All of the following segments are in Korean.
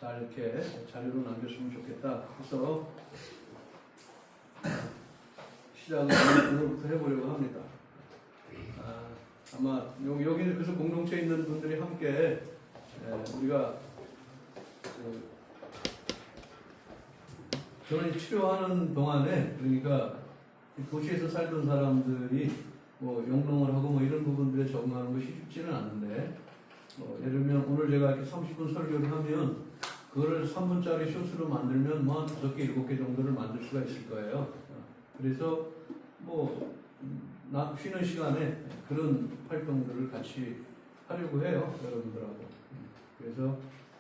잘 이렇게 자료로 남겼으면 좋겠다. 그래서 시작을 오늘부터 해보려고 합니다. 아마 여기 그래서 공동체에 있는 분들이 함께 우리가 저는 치료하는 동안에 그러니까 도시에서 살던 사람들이 뭐 영농을 하고 뭐 이런 부분들에 적응하는 것이 쉽지는 않은데 예를 들면 오늘 제가 이렇게 30분 설교를 하면 그거를 3분짜리 쇼스로 만들면 뭐 5개, 7개 정도를 만들 수가 있을 거예요. 그래서 뭐 쉬는 시간에 그런 활동들을 같이 하려고 해요, 여러분들하고. 그래서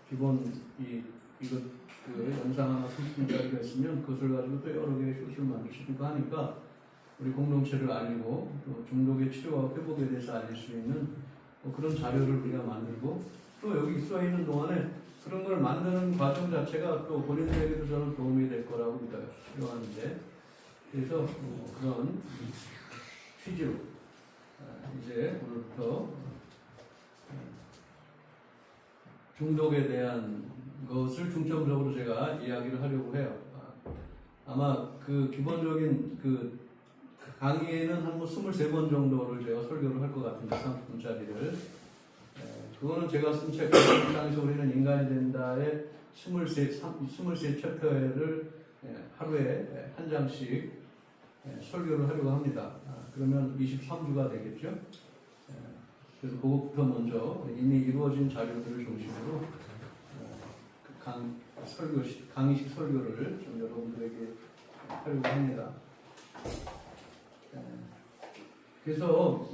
기본 이것 그 영상 하나 30분짜리가 있으면 그것을 가지고 또 여러 개의 쇼스를 만들 수 있고 하니까 우리 공동체를 알리고 또 중독의 치료와 회복에 대해서 알릴 수 있는 그런 자료를 우리가 만들고 또 여기 써 있는 동안에 그런 걸 만드는 과정 자체가 또 본인들에게도 저는 도움이 될 거라고 믿어요. 필요한데 그래서 그런 취지로 이제 오늘부터 중독에 대한 것을 중점적으로 제가 이야기를 하려고 해요. 아마 그 기본적인 그 강의에는 한 23번 정도를 제가 설교를 할 것 같은데 30분짜리를 그거는 제가 쓴 책 땅에서 우리는 인간이 된다의 23챕터를 하루에 한 장씩 설교를 하려고 합니다. 그러면 23주가 되겠죠. 그래서 그것부터 먼저 이미 이루어진 자료들을 중심으로 강의식 설교를 좀 여러분들에게 하려고 합니다. 그래서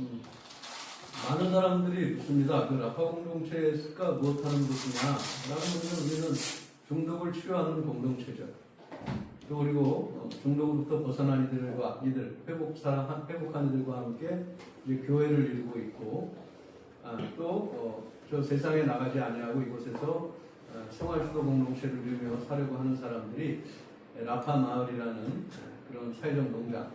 많은 사람들이 묻습니다. 그 라파 공동체가 무엇하는 곳이냐? 라고 하면 우리는 중독을 치료하는 공동체죠. 또 그리고 중독으로부터 벗어난 이들, 회복한 이들과 함께 이제 교회를 이루고 있고, 또 저 세상에 나가지 아니하고 이곳에서 생활수도 공동체를 이루며 살려고 하는 사람들이 라파 마을이라는 그런 사회적 농장,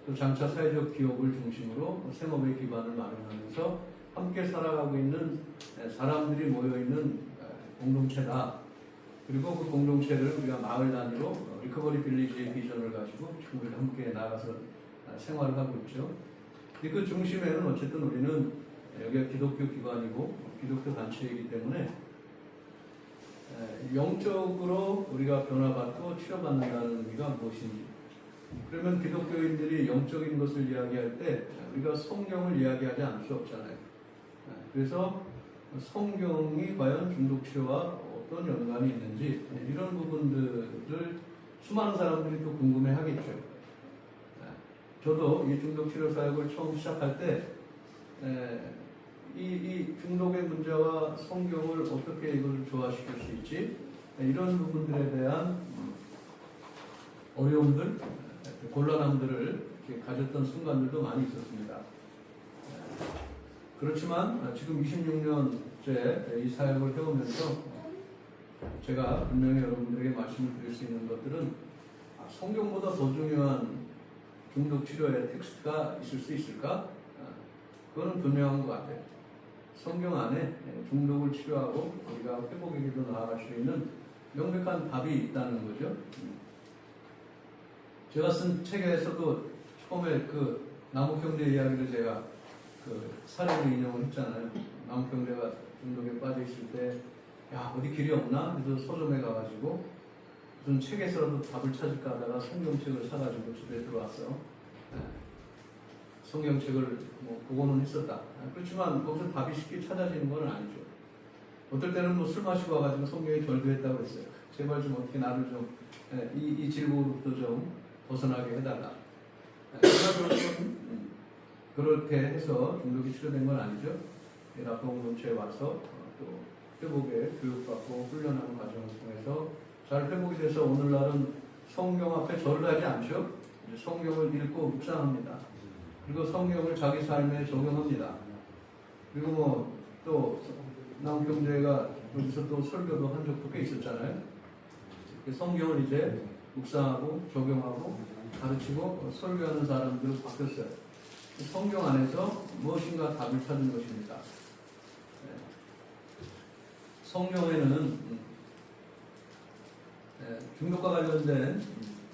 또 장차 사회적 기업을 중심으로 생업의 기반을 마련하면서 함께 살아가고 있는 사람들이 모여있는 공동체다. 그리고 그 공동체를 우리가 마을 단위로 리커버리 빌리지의 비전을 가지고 우리 함께 나가서 생활을 하고 있죠. 그 중심에는 어쨌든 우리는 여기가 기독교 기관이고 기독교 단체이기 때문에 영적으로 우리가 변화받고 치료받는다는 의미가 무엇인지, 그러면 기독교인들이 영적인 것을 이야기할 때 우리가 성경을 이야기하지 않을 수 없잖아요. 그래서 성경이 과연 중독치료와 어떤 연관이 있는지 이런 부분들을 수많은 사람들이 또 궁금해 하겠죠. 저도 이 중독치료 사역을 처음 시작할 때 이 중독의 문제와 성경을 어떻게 이걸 조화시킬 수 있지? 이런 부분들에 대한 어려움들, 곤란함들을 가졌던 순간들도 많이 있었습니다. 그렇지만 지금 26년째 이 사역을 해오면서 제가 분명히 여러분들에게 말씀을 드릴 수 있는 것들은 성경보다 더 중요한 중독 치료의 텍스트가 있을 수 있을까? 그거는 분명한 것 같아요. 성경 안에 중독을 치료하고 우리가 회복의 길로 나아갈 수 있는 명백한 답이 있다는 거죠. 제가 쓴 책에서도 처음에 그 남욱형제 이야기를 제가 그 사례로 인용을 했잖아요. 남욱형제가 중독에 빠져 있을 때, 야, 어디 길이 없나? 그래서 서점에 가가지고 무슨 책에서라도 답을 찾을까 하다가 성경책을 사가지고 집에 들어왔어. 성경책을 뭐 보고는 했었다. 그렇지만 거기서 답이 쉽게 찾아지는 건 아니죠. 어떨 때는 뭐 술 마시고 와가지고 성경에 절규했다고 했어요. 제발 좀 어떻게 나를 좀 이 질고로부터 좀 벗어나게 해달라. 그렇게 해서 중독이 치료된 건 아니죠. 라파 공동체에 와서 또 회복에 교육받고 훈련하는 과정을 통해서 잘 회복이 돼서 오늘날은 성경 앞에 절을 하지 않죠. 성경을 읽고 묵상합니다. 그리고 성경을 자기 삶에 적용합니다. 그리고 뭐 또 남경제가 여기서 또 설교도 한 적도 꽤 있었잖아요. 성경을 이제 묵상하고 적용하고 가르치고 설교하는 사람들로 바뀌었어요. 성경 안에서 무엇인가 답을 찾은 것입니다. 성경에는 중독과 관련된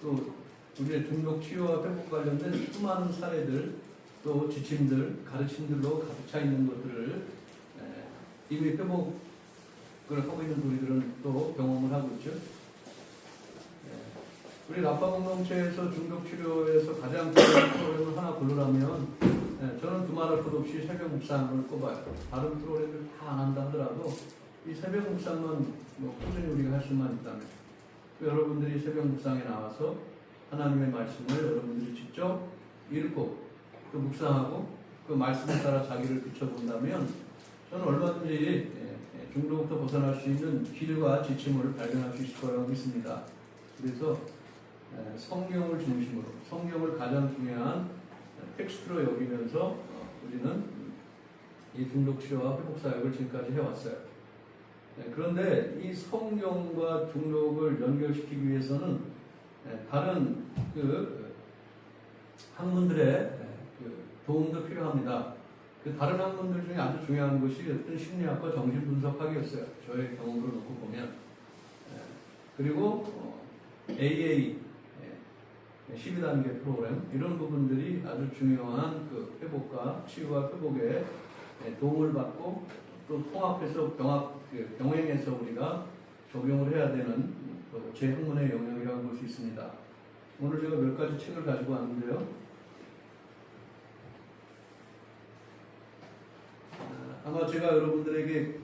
또 우리의 중독 치료와 회복과 관련된 수많은 사례들 또 지침들, 가르침들로 가득 차 있는 것들을 이미 회복을 하고 있는 우리들은 또 경험을 하고 있죠. 우리 라파 공동체에서 중독 치료에서 가장 중요한 프로그램을 하나 고르라면 저는 두말할 것 없이 새벽 묵상을 꼽아요. 다른 프로그램을 다 안 한다 하더라도 이 새벽 묵상만 꾸준히 우리가 할 수만 있다면 여러분들이 새벽 묵상에 나와서 하나님의 말씀을 여러분들이 직접 읽고 또 묵상하고 그 말씀에 따라 자기를 비춰본다면 저는 얼마든지 중독부터 벗어날 수 있는 길과 지침을 발견할 수 있을 거라고 믿습니다. 그래서 성경을 중심으로 성경을 가장 중요한 텍스트로 여기면서 우리는 이 중독 치료와 회복 사역을 지금까지 해왔어요. 그런데 이 성경과 중독을 연결시키기 위해서는 다른 그 학문들의 도움도 필요합니다. 그 다른 학문들 중에 아주 중요한 것이 어떤 심리학과 정신분석학이었어요. 저의 경험을 놓고 보면. 그리고 AA 12단계 프로그램 이런 부분들이 아주 중요한 그 회복과 치유와 회복에 도움을 받고 또 통합해서 병행해서 우리가 적용을 해야 되는 제 학문의 영역이라고 볼 수 있습니다. 오늘 제가 몇 가지 책을 가지고 왔는데요. 아마 제가 여러분들에게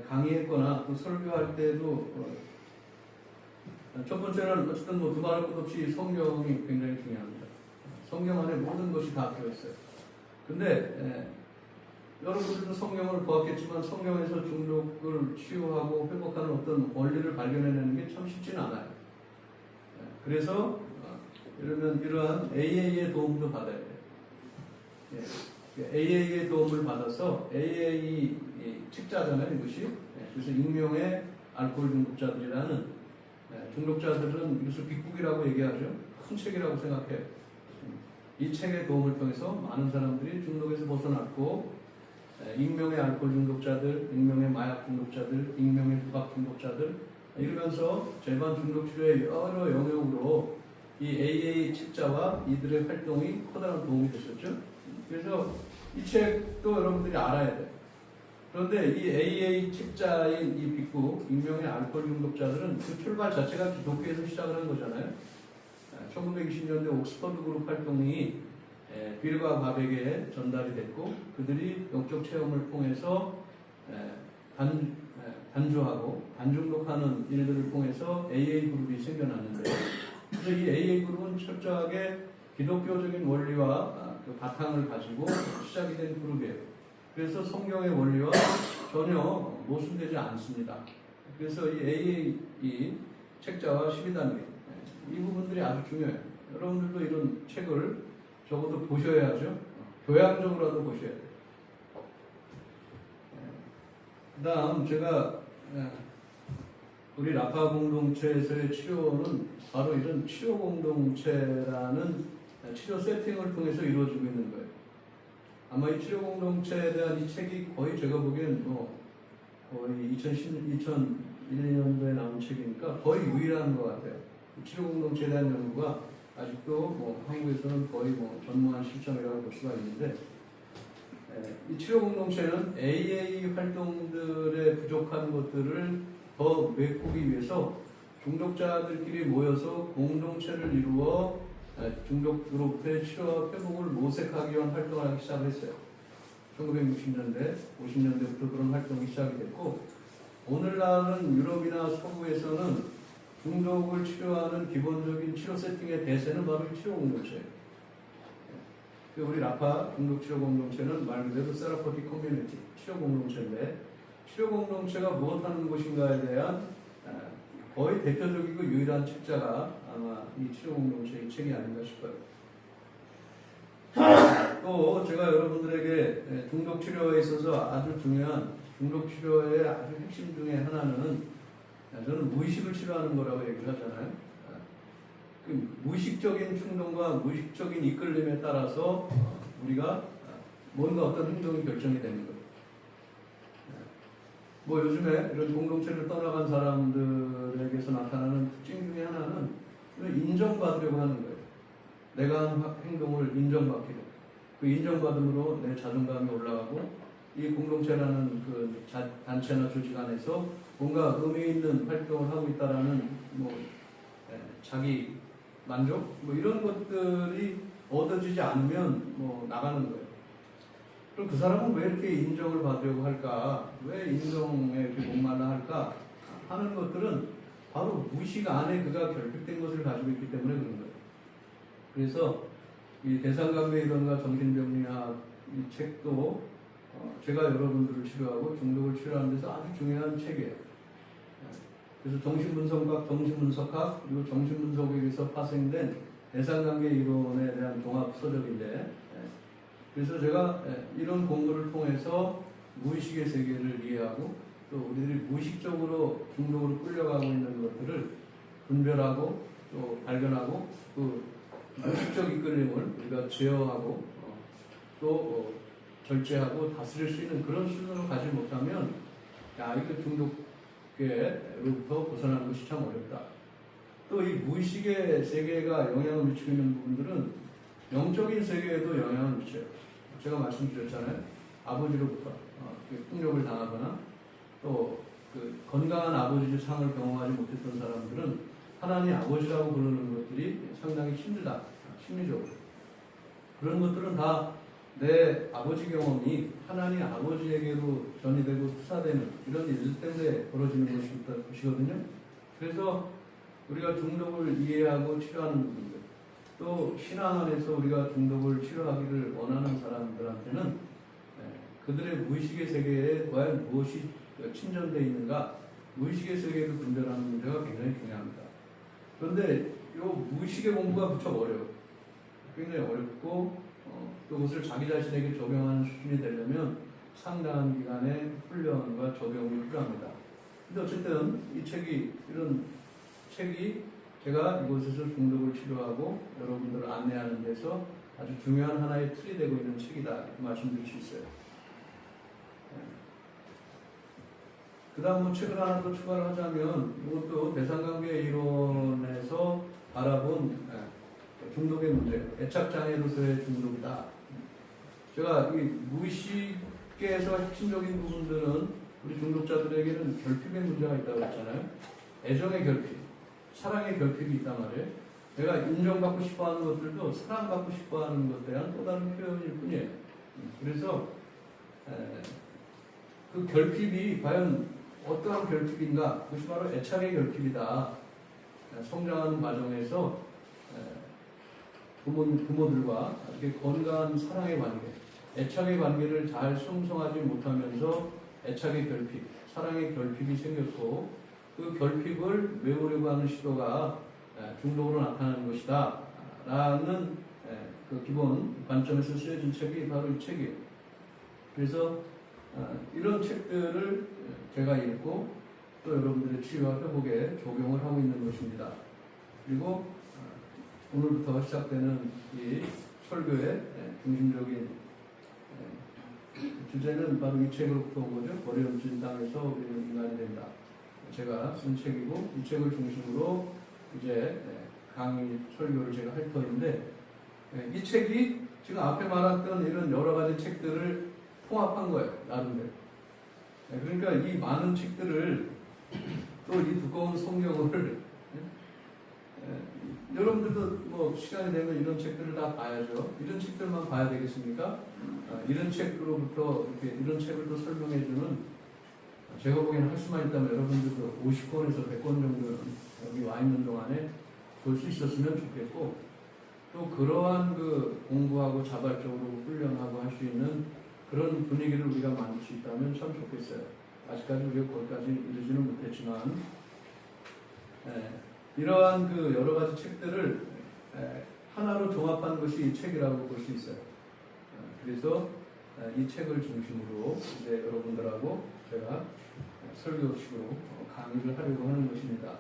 강의했거나 또 설교할 때도 첫 번째는 어쨌든 두말할 것 없이 성경이 굉장히 중요합니다. 성경 안에 모든 것이 다 들어있어요. 근데 여러분들도 성경을 보았겠지만 성경에서 중독을 치유하고 회복하는 어떤 원리를 발견해내는 게 참 쉽지는 않아요. 그래서 이러한 AA의 도움도 받아야 돼요. AA의 도움을 받아서 AA 책자잖아요, 이것이. 그래서 익명의 알코올 중독자들이라는 중독자들은 이것을 빅북이라고 얘기하죠. 큰 책이라고 생각해요. 이 책의 도움을 통해서 많은 사람들이 중독에서 벗어났고 익명의 알코올 중독자들, 익명의 마약 중독자들, 익명의 도박 중독자들 이러면서 재반 중독 치료의 여러 영역으로 이 AA 책자와 이들의 활동이 커다란 도움이 됐었죠. 그래서 이 책도 여러분들이 알아야 돼요. 그런데 이 AA 책자인 이 빅북, 익명의 알코올 중독자들은 그 출발 자체가 기독교에서 시작을 한 거잖아요. 1920년대 옥스퍼드 그룹 활동이 빌과 바백에 전달이 됐고 그들이 영적 체험을 통해서 단주하고 단중독하는 일들을 통해서 AA 그룹이 생겨났는데 그래서 이 AA 그룹은 철저하게 기독교적인 원리와 그 바탕을 가지고 시작이 된 그룹이에요. 그래서 성경의 원리와 전혀 모순되지 않습니다. 그래서 이 AA 책자와 12단계 이 부분들이 아주 중요해요. 여러분들도 이런 책을 적어도 보셔야죠. 교양적으로라도 보셔야 돼요. 그 다음 제가 우리 라파 공동체에서의 치료는 바로 이런 치료 공동체라는 치료 세팅을 통해서 이루어지고 있는 거예요. 아마 이 치료 공동체에 대한 이 책이 거의 제가 보기엔 거의 2001년도에 나온 책이니까 거의 유일한 것 같아요. 치료 공동체에 대한 연구가 아직도 한국에서는 거의 전무한 실정이라고 볼 수가 있는데 이 치료 공동체는 AA 활동들의 부족한 것들을 더 메꾸기 위해서 중독자들끼리 모여서 공동체를 이루어 중독으로부터의 치료와 회복을 모색하기 위한 활동을 하기 시작했어요. 1960년대, 50년대부터 그런 활동이 시작이 됐고 오늘날은 유럽이나 서구에서는 중독을 치료하는 기본적인 치료 세팅의 대세는 바로 치료 공동체예요. 우리 라파 중독치료 공동체는 말 그대로 세라포틱 커뮤니티, 치료 공동체인데 치료 공동체가 무엇하는 것인가에 대한 거의 대표적이고 유일한 책자가 아마 이 치료 공동체의 책이 아닌가 싶어요. 또 제가 여러분들에게 중독 치료에 있어서 아주 중요한 중독 치료의 아주 핵심 중에 하나는 저는 무의식을 치료하는 거라고 얘기를 하잖아요. 그 무의식적인 충동과 무의식적인 이끌림에 따라서 우리가 뭔가 어떤 행동이 결정이 되는 거예요. 뭐 요즘에 이런 공동체를 떠나간 사람들에게서 나타나는 특징 중에 하나는 인정받으려고 하는 거예요. 내가 한 행동을 인정받기로. 그 인정받음으로 내 자존감이 올라가고 이 공동체라는 그 단체나 조직 안에서 뭔가 의미 있는 활동을 하고 있다라는 자기 만족 뭐 이런 것들이 얻어지지 않으면 나가는 거예요. 그럼 그 사람은 왜 이렇게 인정을 받으려고 할까? 왜 인정에 이렇게 목말라 할까? 하는 것들은 바로 무의식 안에 그가 결핍된 것을 가지고 있기 때문에 그런 거예요. 그래서 이 대상감매 이론과 정신병리학 이 책도 제가 여러분들을 치료하고 중독을 치료하는 데서 아주 중요한 책이에요. 그래서 정신분석학, 정신분석학 그리고 정신분석에서 파생된 대상관계 이론에 대한 종합 서적인데, 그래서 제가 이런 공부를 통해서 무의식의 세계를 이해하고 또 우리들이 무의식적으로 중독으로 끌려가고 있는 것들을 분별하고 또 발견하고 그 무의식적 이끌림을 우리가 제어하고 또 절제하고 다스릴 수 있는 그런 수준을 가지 못하면 이거 중독계로부터 벗어나는 것이 참 어렵다. 또 이 무의식의 세계가 영향을 미치고 있는 부분들은 영적인 세계에도 영향을 미쳐요. 제가 말씀드렸잖아요. 아버지로부터 폭력을 당하거나 또 그 건강한 아버지의 상을 경험하지 못했던 사람들은 하나님 아버지라고 부르는 것들이 상당히 힘들다. 심리적으로. 그런 것들은 다 내 아버지 경험이 하나님 아버지에게로 전이되고 투사되는 이런 일 때문에 벌어지는 것이거든요. 그래서 우리가 중독을 이해하고 치료하는 부분들, 또 신앙 안에서 우리가 중독을 치료하기를 원하는 사람들한테는 그들의 무의식의 세계에 과연 무엇이 침전되어 있는가, 무의식의 세계를 분별하는 문제가 굉장히 중요합니다. 그런데 이 무의식의 공부가 무척 어려워요. 굉장히 어렵고 또 그것을 자기 자신에게 적용하는 수준이 되려면 상당한 기간의 훈련과 적용이 필요합니다. 근데 어쨌든 이런 책이 제가 이곳에서 중독을 치료하고 여러분들을 안내하는 데서 아주 중요한 하나의 틀이 되고 있는 책이다 이렇게 말씀드릴 수 있어요. 그 다음 책을 하나 더 추가를 하자면 이것도 대상관계 이론에서 바라본 중독의 문제, 애착장애로서의 중독이다. 제가 이 무의식에서 핵심적인 부분들은 우리 중독자들에게는 결핍의 문제가 있다고 했잖아요. 애정의 결핍, 사랑의 결핍이 있단 말이에요. 내가 인정받고 싶어하는 것들도 사랑받고 싶어하는 것에 대한 또 다른 표현일 뿐이에요. 그래서 그 결핍이 과연 어떠한 결핍인가? 그것이 바로 애착의 결핍이다. 성장하는 과정에서 부모들과 이렇게 건강한 사랑의 관계, 애착의 관계를 잘 형성하지 못하면서 애착의 결핍, 사랑의 결핍이 생겼고 그 결핍을 메우려고 하는 시도가 중독으로 나타나는 것이다 라는 그 기본 관점에서 쓰여진 책이 바로 이 책이에요. 그래서 이런 책들을 제가 읽고 또 여러분들의 치유와 회복에 적용을 하고 있는 것입니다. 그리고 오늘부터 시작되는 이 설교의 중심적인 주제는 바로 이 책으로부터 온 거죠. 버림진 땅에서 우리는 인간이 된다. 제가 쓴 책이고 이 책을 중심으로 이제 강의 설교를 제가 할 터인데 이 책이 지금 앞에 말했던 이런 여러 가지 책들을 통합한 거예요. 나름대로. 그러니까 이 많은 책들을 또 이 두꺼운 성경을 여러분들도 시간이 되면 이런 책들을 다 봐야죠. 이런 책들만 봐야 되겠습니까? 이런 책으로부터 이런 책을 또 설명해주는 제가 보기에는 할 수만 있다면 여러분들도 50권에서 100권 정도는 여기 와 있는 동안에 볼 수 있었으면 좋겠고 또 그러한 그 공부하고 자발적으로 훈련하고 할 수 있는 그런 분위기를 우리가 만들 수 있다면 참 좋겠어요. 아직까지 우리가 거기까지 이르지는 못했지만 이러한 그 여러 가지 책들을 하나로 종합한 것이 이 책이라고 볼 수 있어요. 그래서 이 책을 중심으로 이제 여러분들하고 제가 설교식으로 강의를 하려고 하는 것입니다.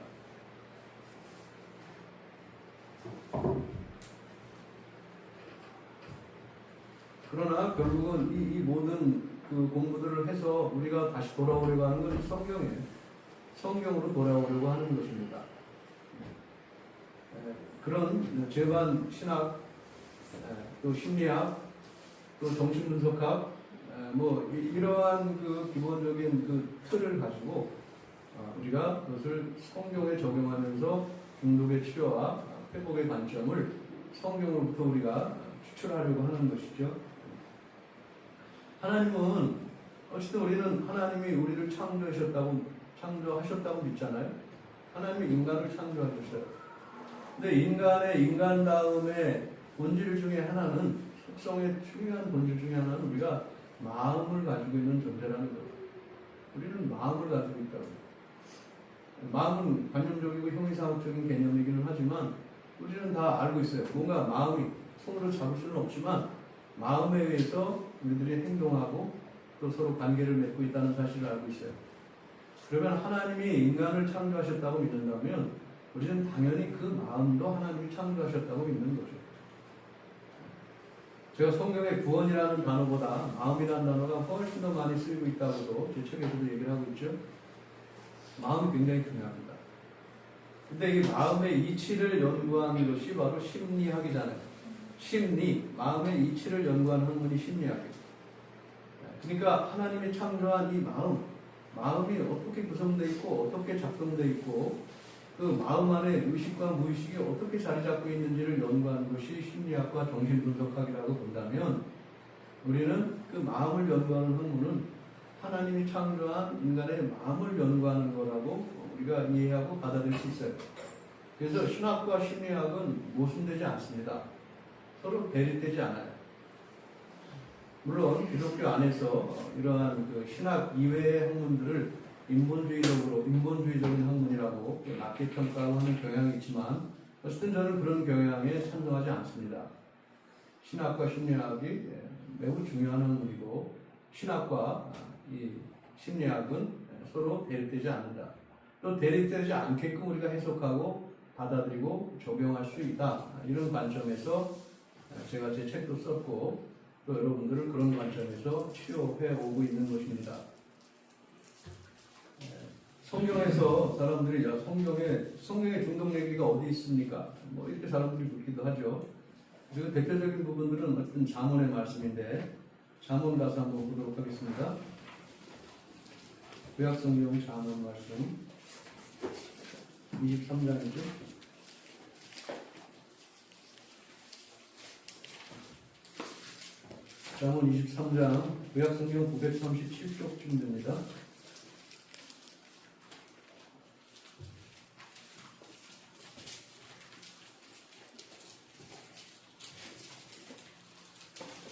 그러나 결국은 이 모든 그 공부들을 해서 우리가 다시 돌아오려고 하는 것은 성경으로 돌아오려고 하는 것입니다. 그런 재반 신학, 또 심리학, 또 정신분석학, 뭐 이러한 그 기본적인 그 틀을 가지고 우리가 그것을 성경에 적용하면서 중독의 치료와 회복의 관점을 성경으로부터 우리가 추출하려고 하는 것이죠. 하나님은 어쨌든 우리는 하나님이 우리를 창조하셨다고 믿잖아요. 하나님이 인간을 창조하셨어요. 근데 인간 다음에 본질 중에 하나는, 속성의 중요한 본질 중에 하나는 우리가 마음을 가지고 있는 존재라는 거예요. 우리는 마음을 가지고 있다고. 마음은 관념적이고 형이상학적인 개념이기는 하지만 우리는 다 알고 있어요. 뭔가 마음이 손으로 잡을 수는 없지만 마음에 의해서 우리들이 행동하고 또 서로 관계를 맺고 있다는 사실을 알고 있어요. 그러면 하나님이 인간을 창조하셨다고 믿는다면 우리는 당연히 그 마음도 하나님이 창조하셨다고 믿는 거죠. 제가 성경에 구원이라는 단어보다 마음이라는 단어가 훨씬 더 많이 쓰이고 있다고도 제 책에서도 얘기를 하고 있죠. 마음이 굉장히 중요합니다. 근데 이 마음의 이치를 연구하는 것이 바로 심리학이잖아요. 심리, 마음의 이치를 연구하는 학문이 심리학이에요. 그러니까 하나님이 창조한 이 마음이 어떻게 구성되어 있고 어떻게 작동되어 있고 그 마음 안에 의식과 무의식이 어떻게 자리 잡고 있는지를 연구하는 것이 심리학과 정신분석학이라고 본다면 우리는 그 마음을 연구하는 학문은 하나님이 창조한 인간의 마음을 연구하는 거라고 우리가 이해하고 받아들일 수 있어요. 그래서 신학과 심리학은 모순되지 않습니다. 서로 대립되지 않아요. 물론 기독교 안에서 이러한 그 신학 이외의 학문들을 인본주의적인 학문이라고 낮게 평가하고 하는 경향이 있지만 어쨌든 저는 그런 경향에 찬성하지 않습니다. 신학과 심리학이 매우 중요한 학문이고 신학과 이 심리학은 서로 대립되지 않는다. 또 대립되지 않게끔 우리가 해석하고 받아들이고 적용할 수 있다. 이런 관점에서 제가 제 책도 썼고 또 여러분들을 그런 관점에서 치료해 오고 있는 것입니다. 성경에서 사람들이 성경에 중독 얘기가 어디 있습니까? 뭐 이렇게 사람들이 묻기도 하죠. 그리고 대표적인 부분들은 어떤 잠언의 말씀인데 잠언 가서 한번 보도록 하겠습니다. 구약성경 잠언 말씀 23장이죠. 잠언 23장 구약성경 937쪽쯤 됩니다.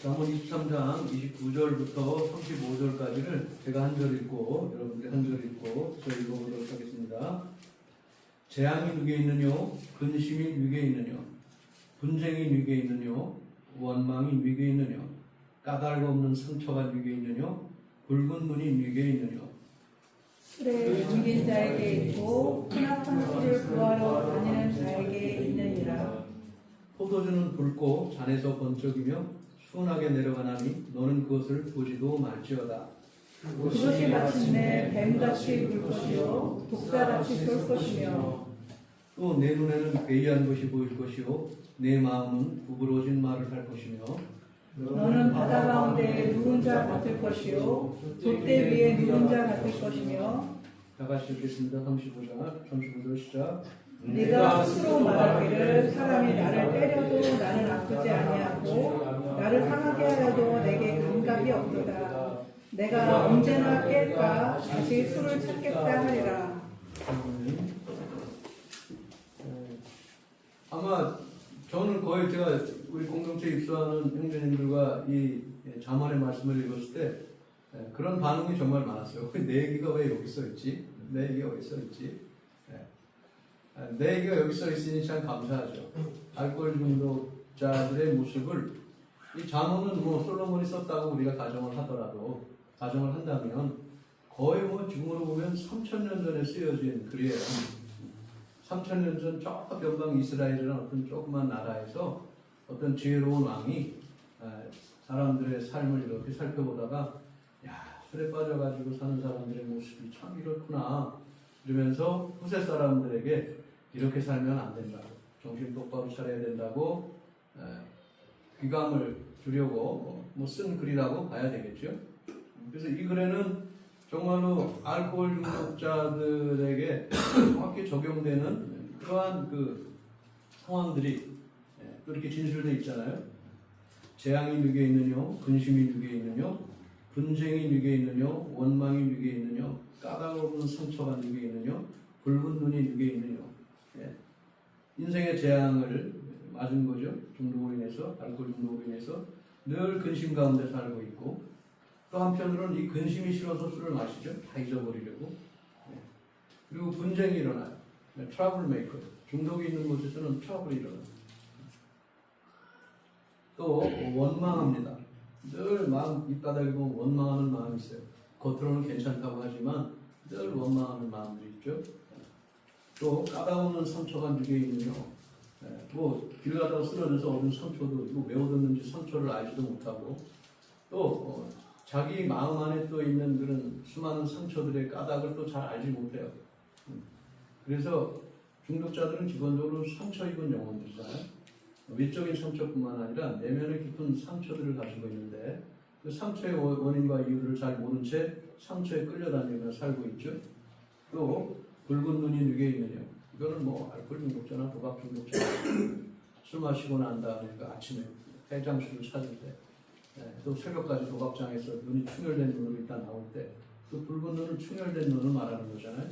잠언 23장 29절부터 35절까지를 제가 한 절 읽고 여러분들이 한 절 읽고 저 읽어보도록 하겠습니다. 재앙이 누게 있느뇨? 근심이 누게 있느뇨? 분쟁이 누게 있느뇨? 원망이 누게 있느뇨? 까닭 없는 상처가 누게 있느뇨? 붉은 눈이 누게 있느뇨? 그래 죽인 자에게 있고 혼합한 피를 구하러 다니는 자에게 있느니라. 포도주는 붉고 잔에서 번쩍이며 순하게 내려가나니 너는 그것을 보지도 말지어다. 그것이 마침내 뱀같이 굴 것이요 독사같이 쏠 것이며 또 내 눈에는 괴이한 것이 보일 것이요 내 마음은 구부러진 말을 할 것이며 너는 바다 가운데 누운 자 같을 것이요 돛대 위에 누운 자 같을 것이며 다 같이 읽겠습니다. 35절 시작. 네가 스스로 말하기를 사람이 나를 때려도 나는 아프지 아니하고 나를 상하게 하려도 내게 감각이 없도다. 내가 언제나 깰까 다시 술을 찾겠다 하리라. 아마 저는 거의 제가 우리 공동체 입수하는 형제님들과 이 잠언의 말씀을 읽었을 때 그런 반응이 정말 많았어요. 내 얘기가 왜 여기 써있지? 내 얘기가 왜 써있지? 내 얘기가 여기 써있으니 참 감사하죠. 알코올 중독자들의 모습을 이 잠언은 뭐 솔로몬이 썼다고 우리가 가정을 한다면 거의 뭐 지금으로 보면 3000년 전에 쓰여진 글이에요. 3000년 전 저 변방 이스라엘이라는 어떤 조그만 나라에서 어떤 지혜로운 왕이 사람들의 삶을 이렇게 살펴보다가 야 술에 빠져가지고 사는 사람들의 모습이 참 이렇구나 이러면서 후세 사람들에게 이렇게 살면 안 된다고, 정신 똑바로 차려야 된다고 귀감을 주려고 뭐 쓴 글이라고 봐야 되겠죠. 그래서 이 글에는 정말로 알코올 중독자들에게 정확히 적용되는 그러한 그 상황들이 또 이렇게 진술되어 있잖아요. 재앙이 누게 있느뇨, 근심이 누게 있느뇨, 분쟁이 누게 있느뇨, 원망이 누게 있느뇨, 까다로운 상처가 누게 있느뇨, 붉은 눈이 누게 있느뇨. 인생의 재앙을 맞은 거죠. 중독으로 인해서, 알코올 중독으로 인해서 늘 근심 가운데 살고 있고, 또 한편으로는 이 근심이 싫어서 술을 마시죠. 다 잊어버리려고. 그리고 분쟁이 일어나요. 트러블 메이커. 중독이 있는 곳에서는 트러블이 일어나요. 또 원망합니다. 늘 마음 밑바닥에 보면 원망하는 마음이 있어요. 겉으로는 괜찮다고 하지만 늘 원망하는 마음들이 있죠. 또 까다로운 상처가 누게 있느뇨. 뭐 길 가다가 쓰러져서 얻은 상처도 이거 왜 얻었는지 상처를 알지도 못하고, 또 자기 마음 안에 또 있는 그런 수많은 상처들의 까닭을 또 잘 알지 못해요. 그래서 중독자들은 기본적으로 상처 입은 영혼들이잖아요. 외적인 상처뿐만 아니라 내면의 깊은 상처들을 가지고 있는데, 그 상처의 원인과 이유를 잘 모른 채 상처에 끌려다니며 살고 있죠. 또 붉은 눈이 누게 있느냐. 이거는 뭐 알코올 중독자나 도박 중독자 술 마시고 난 다음에 그 아침에 해장술을 찾을 때, 또 새벽까지 도박장에서 눈이 충혈된 눈으로 있다 나올 때, 그 붉은 눈은 충혈된 눈을 말하는 거잖아요.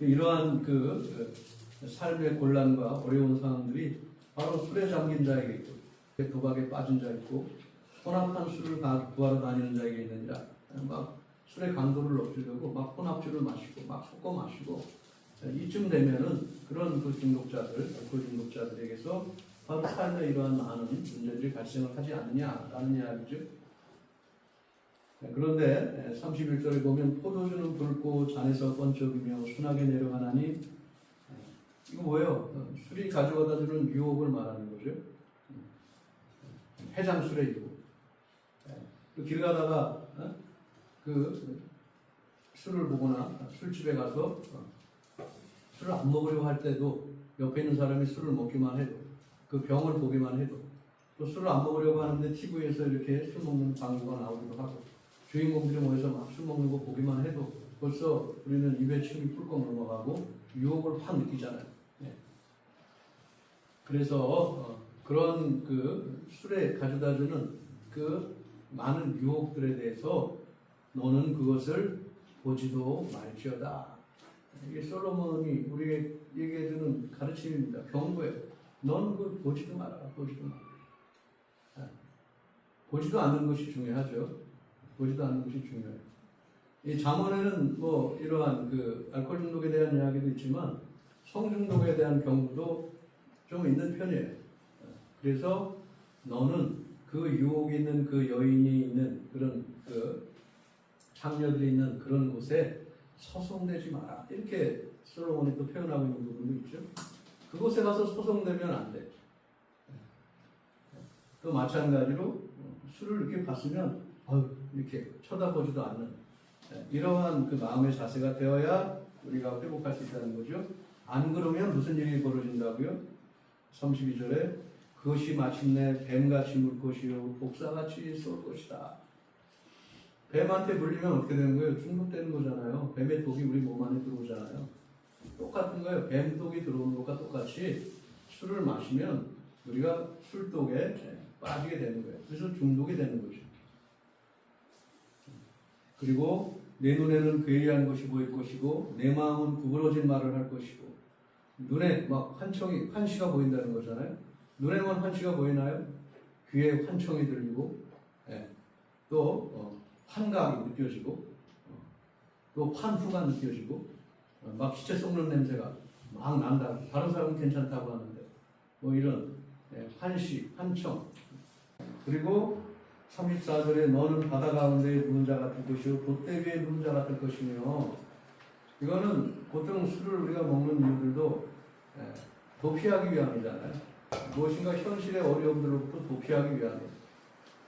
이러한 그 삶의 곤란과 어려운 상황들이 바로 술에 잠긴 자에게 있고, 도박에 빠진 자 있고, 혼합한 술을 구하러 다니는 자에게 있느니라. 막 술의 강도를 높이려고 막 혼합주를 마시고 막 섞어 마시고, 이쯤 되면은 그런 그 중독자들, 알코올 중독자들에게서 바로 삶에 이러한 많은 문제들이 발생을 하지 않느냐라는 이야기죠. 그런데 31절에 보면 포도주는 붉고 잔에서 번쩍이며 순하게 내려가나니, 이거 뭐예요? 술이 가져다 주는 유혹을 말하는 거죠. 해장술의 유혹. 길 가다가 그 술을 보거나 술집에 가서 술을 안 먹으려고 할 때도 옆에 있는 사람이 술을 먹기만 해도, 그 병을 보기만 해도, 또 술을 안 먹으려고 하는데 TV에서 이렇게 술 먹는 광고가 나오기도 하고, 주인공들이 모여서 막 술 먹는 거 보기만 해도 벌써 우리는 입에 침이 꿀꺽 넘어가고 유혹을 확 느끼잖아요. 그래서 그런 그 술에 가져다주는 그 많은 유혹들에 대해서 너는 그것을 보지도 말지어다. 이게 솔로몬이 우리에게 얘기해주는 가르침입니다. 경고예요. 넌 그걸 보지도 마라. 보지도 마라. 보지도 않는 것이 중요하죠. 보지도 않는 것이 중요해요. 이 잠언에는 뭐 이러한 그 알코올 중독에 대한 이야기도 있지만 성중독에 대한 경우도 좀 있는 편이에요. 그래서 너는 그 유혹이 있는 그 여인이 있는 그런 그 장녀들이 있는 그런 곳에 소송되지 마라. 이렇게 솔로몬이 또 표현하고 있는 부분도 있죠. 그곳에 가서 소송되면 안 돼. 또 마찬가지로 술을 이렇게 봤으면 이렇게 쳐다보지도 않는 이러한 그 마음의 자세가 되어야 우리가 회복할 수 있다는 거죠. 안 그러면 무슨 일이 벌어진다고요? 32절에 그것이 마침내 뱀같이 물 것이요 복사같이 쏠 것이다. 뱀한테 물리면 어떻게 되는 거예요? 중독되는 거잖아요. 뱀의 독이 우리 몸 안에 들어오잖아요. 똑같은 거예요. 뱀독이 들어오는 것과 똑같이 술을 마시면 우리가 술독에 빠지게 되는 거예요. 그래서 중독이 되는 거죠. 그리고 내 눈에는 괴이한 것이 보일 것이고 내 마음은 구부러진 말을 할 것이고, 눈에 막 환시가 보인다는 거잖아요. 눈에만 환시가 보이나요? 귀에 환청이 들리고, 또 환각이 느껴지고, 또 환후가 느껴지고, 막 시체 썩는 냄새가 막 난다. 다른 사람은 괜찮다고 하는데 뭐 이런 환시, 환청. 그리고 34절에 너는 바다 가운데에 누운 자 같을 것이요 돛대 위에 누운 자 같을 것이며, 이거는 보통 술을 우리가 먹는 이유들도 도피하기 위함이잖아요. 무엇인가 현실의 어려움들로부터 도피하기 위함이에요.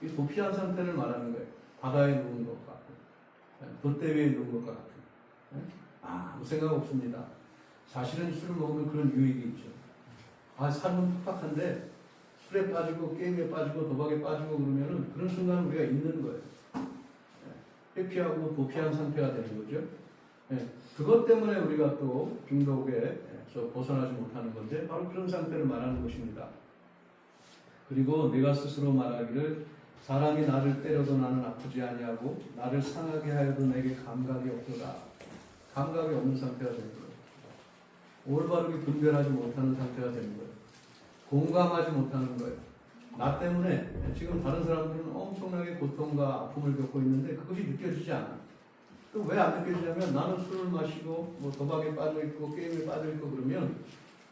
이 도피한 상태를 말하는 거예요. 바다에 누운 것 같고, 돛대 위에 누운 것과 같은, 아무 생각 없습니다. 사실은 술을 먹으면 그런 유익이 있죠. 삶은 팍팍한데 술에 빠지고 게임에 빠지고 도박에 빠지고 그러면은 그런 순간 우리가 있는 거예요. 회피하고 도피한 상태가 되는 거죠. 그것 때문에 우리가 또 중독에서 벗어나지 못하는 건데 바로 그런 상태를 말하는 것입니다. 그리고 내가 스스로 말하기를 사람이 나를 때려도 나는 아프지 아니하고 나를 상하게 하여도 내게 감각이 없도다. 감각이 없는 상태가 되는 거예요. 올바르게 분별하지 못하는 상태가 되는 거예요. 공감하지 못하는 거예요. 나 때문에 지금 다른 사람들은 엄청나게 고통과 아픔을 겪고 있는데 그것이 느껴지지 않아. 또 왜 안 느껴지냐면 나는 술을 마시고 뭐 도박에 빠져있고 게임에 빠져있고 그러면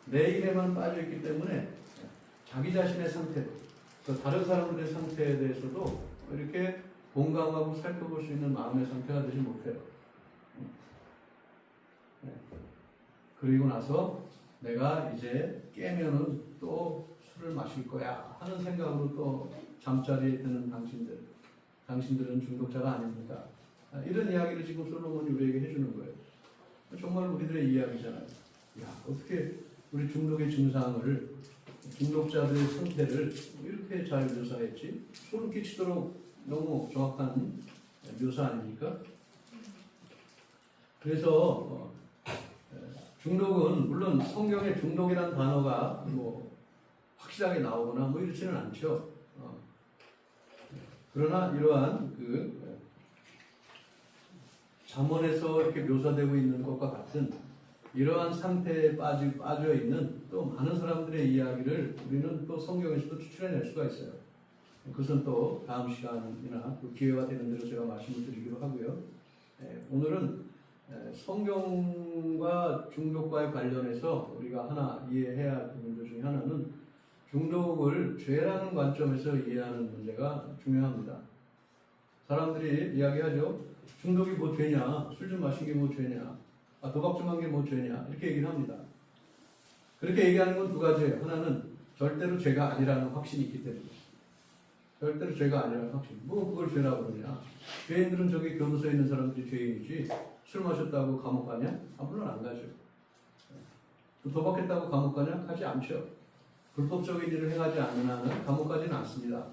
내 일에만 빠져있기 때문에 자기 자신의 상태, 또 다른 사람들의 상태에 대해서도 이렇게 공감하고 살펴볼 수 있는 마음의 상태가 되지 못해요. 그리고 나서 내가 이제 깨면은 또 술을 마실 거야 하는 생각으로 또 잠자리에 드는 당신들은 중독자가 아닙니다. 이런 이야기를 지금 솔로몬이 우리에게 해주는 거예요. 정말 우리들의 이야기잖아요. 어떻게 우리 중독의 증상을, 중독자들의 상태를 이렇게 잘 묘사했지? 소름 끼치도록 너무 정확한 묘사 아닙니까? 그래서 중독은 물론 성경에 중독이라는 단어가 뭐 확실하게 나오거나 뭐 이렇지는 않죠. 그러나 이러한 잠언에서 이렇게 묘사되고 있는 것과 같은 이러한 상태에 빠져 있는 또 많은 사람들의 이야기를 우리는 또 성경에서도 추출해낼 수가 있어요. 그것은 또 다음 시간이나 또 기회가 되는 대로 제가 말씀을 드리기로 하고요. 오늘은 성경과 중독과의 관련해서 우리가 하나 이해해야 할 문제 중에 하나는 중독을 죄라는 관점에서 이해하는 문제가 중요합니다. 사람들이 이야기하죠. 중독이 뭐 죄냐? 술 좀 마신 게 뭐 죄냐? 도박 좀 한 게 뭐 죄냐? 이렇게 얘기를 합니다. 그렇게 얘기하는 건 두 가지예요. 하나는 절대로 죄가 아니라는 확신이 있기 때문에. 절대로 죄가 아니라는 확신. 뭐 그걸 죄라고 그러냐? 죄인들은 저기 교도소에 있는 사람들이 죄인이지 술 마셨다고 감옥 가냐? 물론 안 가죠. 도박했다고 감옥 가냐? 가지 않죠. 불법적인 일을 행하지 않는 한은 감옥 가지는 않습니다.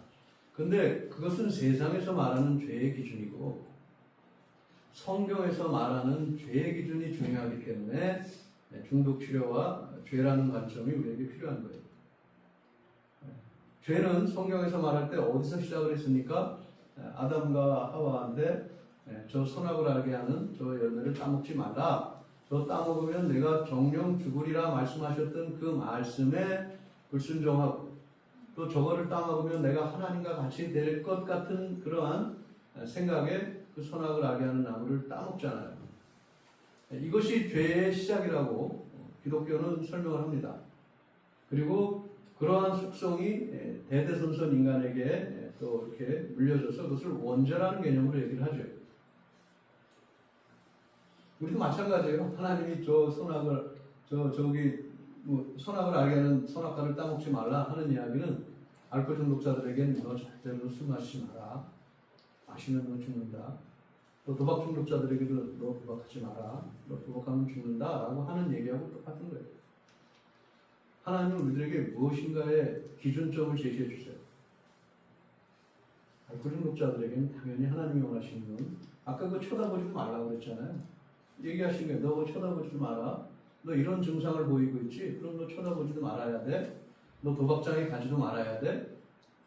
근데 그것은 세상에서 말하는 죄의 기준이고 성경에서 말하는 죄의 기준이 중요하기 때문에 중독 치료와 죄라는 관점이 우리에게 필요한 거예요. 죄는 성경에서 말할 때 어디서 시작을 했습니까? 아담과 하와한테 저 선악을 알게 하는 저 열매를 따먹지 마라. 저 따먹으면 내가 정령 죽으리라 말씀하셨던 그 말씀에 불순종하고 또 저거를 따먹으면 내가 하나님과 같이 될 것 같은 그러한 생각에 그 선악을 알게 하는 나무를 따먹잖아요. 이것이 죄의 시작이라고 기독교는 설명을 합니다. 그리고 그러한 속성이 대대손손 인간에게 또 이렇게 물려져서 그것을 원죄라는 개념으로 얘기를 하죠. 우리도 마찬가지예요. 하나님이 저 선악을 선악을 알게 하는 선악과를 따먹지 말라 하는 이야기는 알코올 중독자들에게는 너 절대로 술 마시지 마라. 마시면 너 죽는다. 또 도박 중독자들에게도 너 도박하지 마라. 너 도박하면 죽는다. 라고 하는 얘기하고 똑같은 거예요. 하나님은 우리들에게 무엇인가의 기준점을 제시해 주세요. 알코올 중독자들에게는 당연히 하나님이 원하시는 건 아까 그 쳐다보지도 말라고 그랬잖아요. 얘기하신 거예요. 너 쳐다보지도 마라. 너 이런 증상을 보이고 있지? 그럼 너 쳐다보지도 말아야 돼. 너 도박장에 가지도 말아야 돼.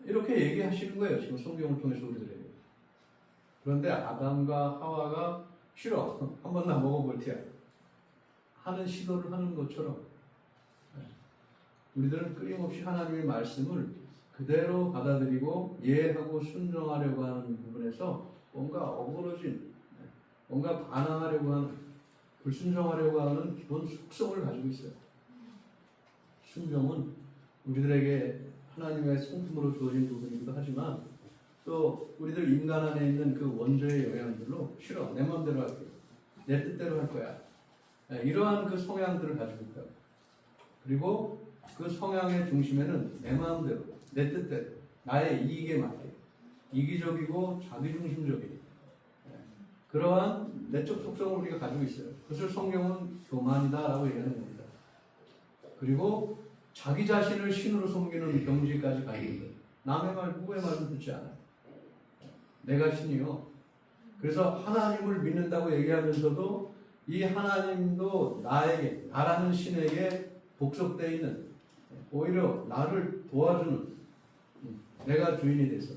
이렇게 얘기하시는 거예요. 지금 성경을 통해서 우리들에게. 그런데 아담과 하와가 싫어. 한번 나 먹어볼 테야. 하는 시도를 하는 것처럼 우리들은 끊임없이 하나님의 말씀을 그대로 받아들이고 이해하고 순종하려고 하는 부분에서 뭔가 어그러진, 뭔가 반항하려고 하는, 불순종하려고 하는 기본 속성을 가지고 있어요. 순종은 우리들에게 하나님의 성품으로 주어진 부분이기도 하지만 또 우리들 인간 안에 있는 그 원죄의 영향들로 싫어. 내 마음대로 할게. 내 뜻대로 할 거야. 이러한 그 성향들을 가지고 있다. 그리고 그 성향의 중심에는 내 마음대로, 내 뜻대로, 나의 이익에 맞게 이기적이고 자기중심적인 그러한 내적 속성을 우리가 가지고 있어요. 그것을 성경은 교만이다라고 얘기하는 겁니다. 그리고 자기 자신을 신으로 섬기는 경지까지 가지고 있는 거예요. 남의 말, 누구의 말도 듣지 않아요. 내가 신이요. 그래서 하나님을 믿는다고 얘기하면서도 이 하나님도 나에게, 나라는 신에게 복속되어 있는, 오히려 나를 도와주는, 내가 주인이 돼서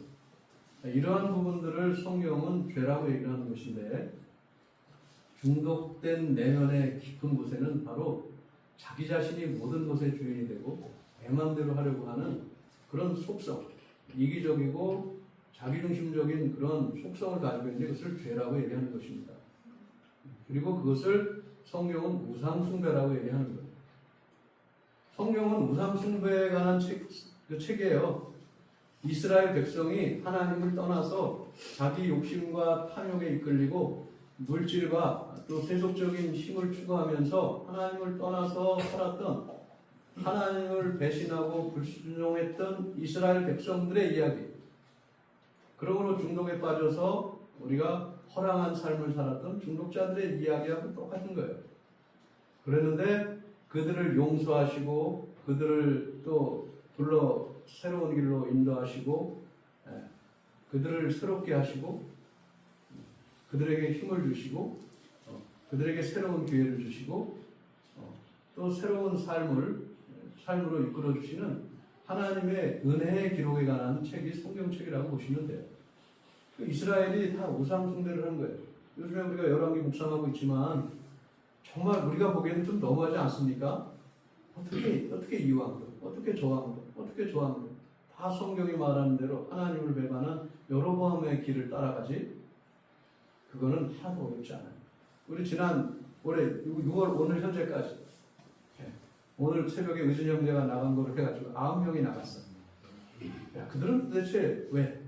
이러한 부분들을 성경은 죄라고 얘기하는 것인데, 중독된 내면의 깊은 곳에는 바로 자기 자신이 모든 것의 주인이 되고 내 마음대로 하려고 하는 그런 속성, 이기적이고 자기중심적인 그런 속성을 가지고 있는데 그것을 죄라고 얘기하는 것입니다. 그리고 그것을 성경은 우상숭배라고 얘기하는 거예요. 성경은 우상숭배에 관한 책이에요. 이스라엘 백성이 하나님을 떠나서 자기 욕심과 탐욕에 이끌리고 물질과 또 세속적인 힘을 추구하면서 하나님을 떠나서 살았던, 하나님을 배신하고 불순종했던 이스라엘 백성들의 이야기. 그러므로 중독에 빠져서 우리가 허랑한 삶을 살았던 중독자들의 이야기하고 똑같은 거예요. 그랬는데 그들을 용서하시고 그들을 또 불러 새로운 길로 인도하시고 그들을 새롭게 하시고 그들에게 힘을 주시고 그들에게 새로운 기회를 주시고 또 새로운 삶으로 이끌어 주시는 하나님의 은혜의 기록에 관한 책이 성경책이라고 보시면 돼요. 이스라엘이 다 우상 숭배를 한 거예요. 요즘에 우리가 열왕기 묵상하고 있지만 정말 우리가 보기에는 좀 너무하지 않습니까? 어떻게 이 왕도, 어떻게 저 왕도, 어떻게 저 왕도 다 성경이 말하는 대로 하나님을 배반한 여로보암의 길을 따라가지? 그거는 하나도 어렵지 않아요. 우리 지난 올해 6월 오늘 현재까지 오늘 새벽에 의준 형제가 나간 거를 해가지고 9명이 나갔어. 야, 그들은 도대체 왜?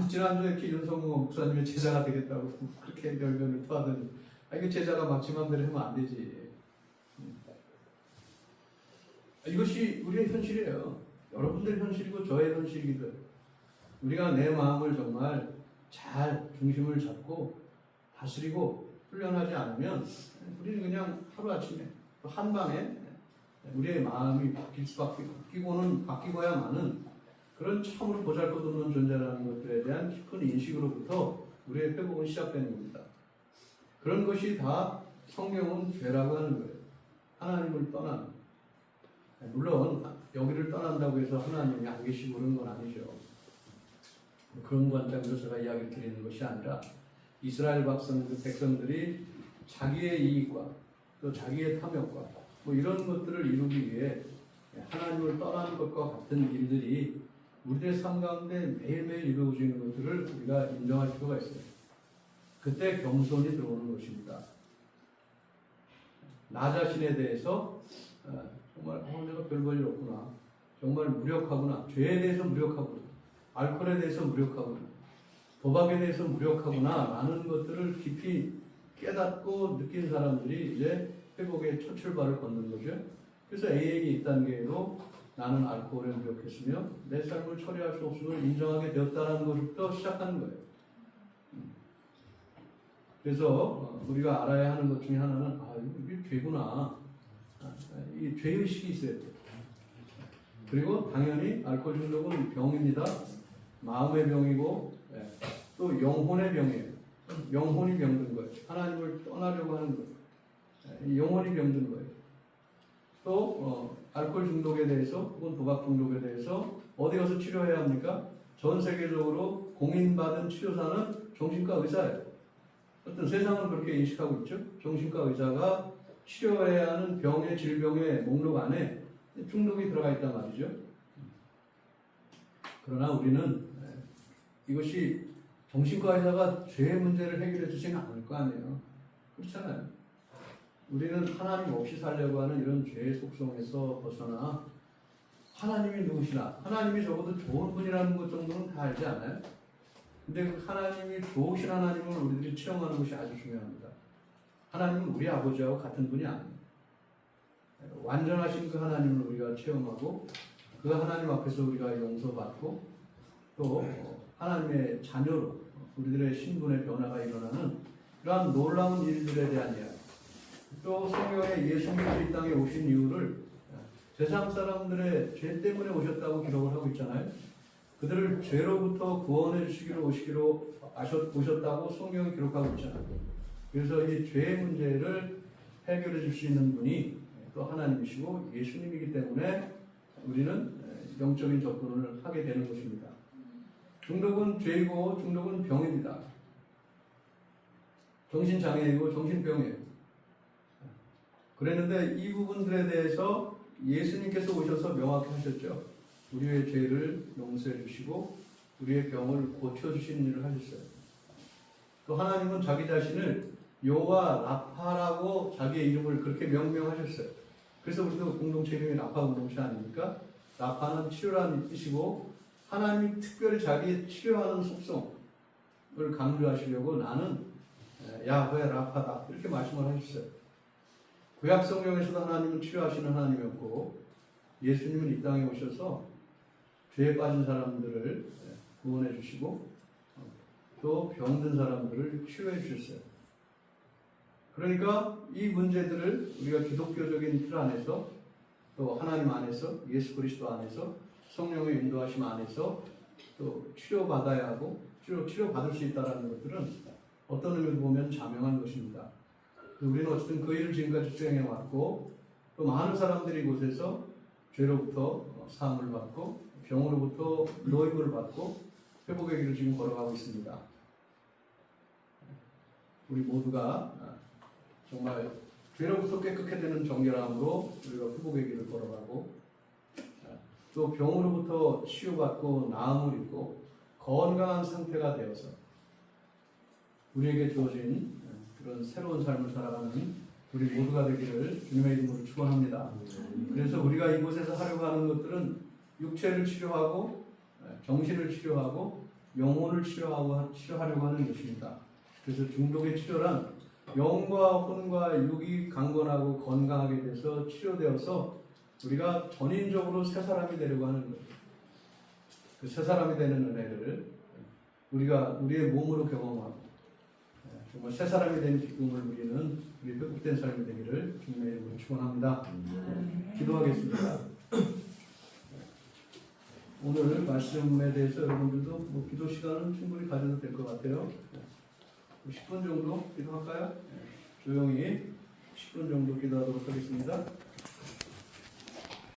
지난주에 이렇게 윤성무 목사님의 제자가 되겠다고 그렇게 열변을 토하더니 이거 제자가 막 지 맘대로 하면 안 되지. 이것이 우리의 현실이에요. 여러분들의 현실이고 저의 현실이기도 해요. 우리가 내 마음을 정말 잘 중심을 잡고 다스리고 훈련하지 않으면 우리는 그냥 하루아침에 한방에 우리의 마음이 바뀌고야만은 그런 참으로 보잘것없는 존재라는 것들에 대한 깊은 인식으로부터 우리의 회복은 시작되는 겁니다. 그런 것이 다 성경은 죄라고 하는 거예요. 하나님을 떠나는. 물론 여기를 떠난다고 해서 하나님이 안 계시고 그런 건 아니죠. 그런 관점에서 제가 이야기를 드리는 것이 아니라 이스라엘 백성들이 자기의 이익과 또 자기의 탐욕과 뭐 이런 것들을 이루기 위해 하나님을 떠나는 것과 같은 일들이 우리들의 삶 가운데 매일매일 이루어지는 것들을 우리가 인정할 필요가 있어요. 그때 겸손이 들어오는 것입니다. 나 자신에 대해서 정말 내가 별 볼 일 없구나. 정말 무력하구나. 죄에 대해서 무력하구나. 알코올에 대해서 무력하구나. 도박에 대해서 무력하구나. 라는 것들을 깊이 깨닫고 느낀 사람들이 이제 회복의 첫 출발을 걷는 거죠. 그래서 AA 2단계로 나는 알코올에 무력했으며 내 삶을 처리할 수 없음을 인정하게 되었다는 것부터 시작하는 거예요. 그래서 우리가 알아야 하는 것 중에 하나는 이게 죄구나. 이 죄의식이 있어야 돼요. 그리고 당연히 알코올 중독은 병입니다. 마음의 병이고 또 영혼의 병이에요. 영혼이 병든 거예요. 하나님을 떠나려고 하는 거예요. 영혼이 병든 거예요. 또 알코올 중독에 대해서 혹은 도박 중독에 대해서 어디 가서 치료해야 합니까? 전 세계적으로 공인받은 치료사는 정신과 의사예요. 어떤 세상은 그렇게 인식하고 있죠. 정신과 의사가 치료해야 하는 병의 질병의 목록 안에 중독이 들어가 있단 말이죠. 그러나 우리는 이것이 정신과 의사가 죄의 문제를 해결해 주지는 않을 거 아니에요. 그렇잖아요. 우리는 하나님 없이 살려고 하는 이런 죄의 속성에서 벗어나 하나님이 누구시나, 하나님이 적어도 좋은 분이라는 것 정도는 다 알지 않아요? 근데 그 하나님이 좋으신 하나님을 우리들이 체험하는 것이 아주 중요합니다. 하나님은 우리 아버지하고 같은 분이 아니에요. 완전하신 그 하나님을 우리가 체험하고 그 하나님 앞에서 우리가 용서받고 또 하나님의 자녀로 우리들의 신분의 변화가 일어나는 그러한 놀라운 일들에 대한 이야기, 또 성경에 예수님께서 이 땅에 오신 이유를 세상 사람들의 죄 때문에 오셨다고 기록을 하고 있잖아요. 그들을 죄로부터 구원해 주시기로 오셨다고 성경이 기록하고 있잖아요. 그래서 이 죄의 문제를 해결해 줄 수 있는 분이 또 하나님이시고 예수님이기 때문에 우리는 영적인 접근을 하게 되는 것입니다. 중독은 죄이고 중독은 병입니다. 정신장애이고 정신병이에요. 그랬는데 이 부분들에 대해서 예수님께서 오셔서 명확히 하셨죠. 우리의 죄를 용서해 주시고 우리의 병을 고쳐주시는 일을 하셨어요. 또 하나님은 자기 자신을 여호와 라파라고 자기의 이름을 그렇게 명명하셨어요. 그래서 우리도 공동체 이름이 라파 공동체 아닙니까? 라파는 치료라는 뜻이고 하나님이 특별히 자기의 치료하는 속성을 강조하시려고 나는 야훼 라파다 이렇게 말씀을 하셨어요. 구약 성경에서도 하나님은 치료하시는 하나님이었고 예수님은 이 땅에 오셔서 죄에 빠진 사람들을 구원해 주시고 또 병든 사람들을 치료해 주셨어요. 그러니까 이 문제들을 우리가 기독교적인 틀 안에서 또 하나님 안에서 예수 그리스도 안에서 성령의 인도하심 안에서 또 치료받아야 하고 치료받을 수 있다는 것들은 어떤 의미로 보면 자명한 것입니다. 우리는 어쨌든 그 일을 지금까지 수행해 왔고 또 많은 사람들이 이곳에서 죄로부터 사함을 받고 병으로부터 노임을 받고 회복의 길을 지금 걸어가고 있습니다. 우리 모두가 정말 죄로부터 깨끗게 되는 정결함으로 우리가 회복의 길을 걸어가고 또 병으로부터 치유받고 나음을 입고 건강한 상태가 되어서 우리에게 주어진 그런 새로운 삶을 살아가는 우리 모두가 되기를 주님의 이름으로 축원합니다. 그래서 우리가 이곳에서 하려고 하는 것들은 육체를 치료하고 정신을 치료하고 영혼을 치료하려고 하는 것입니다. 그래서 중독의 치료란 영과 혼과 육이 강건하고 건강하게 돼서 치료되어서 우리가 전인적으로 새 사람이 되려고 하는 거예요. 그 새 사람이 되는 은혜를 우리가 우리의 몸으로 경험하고 정말 새 사람이 된 기쁨을 누리는 우리 회복된 삶이 되기를 주님의 이름으로 축원합니다. 기도하겠습니다. 오늘 말씀에 대해서 여러분들도 기도 시간은 충분히 가져도 될 것 같아요. 10분 정도 기도할까요? 조용히 10분 정도 기도하도록 하겠습니다.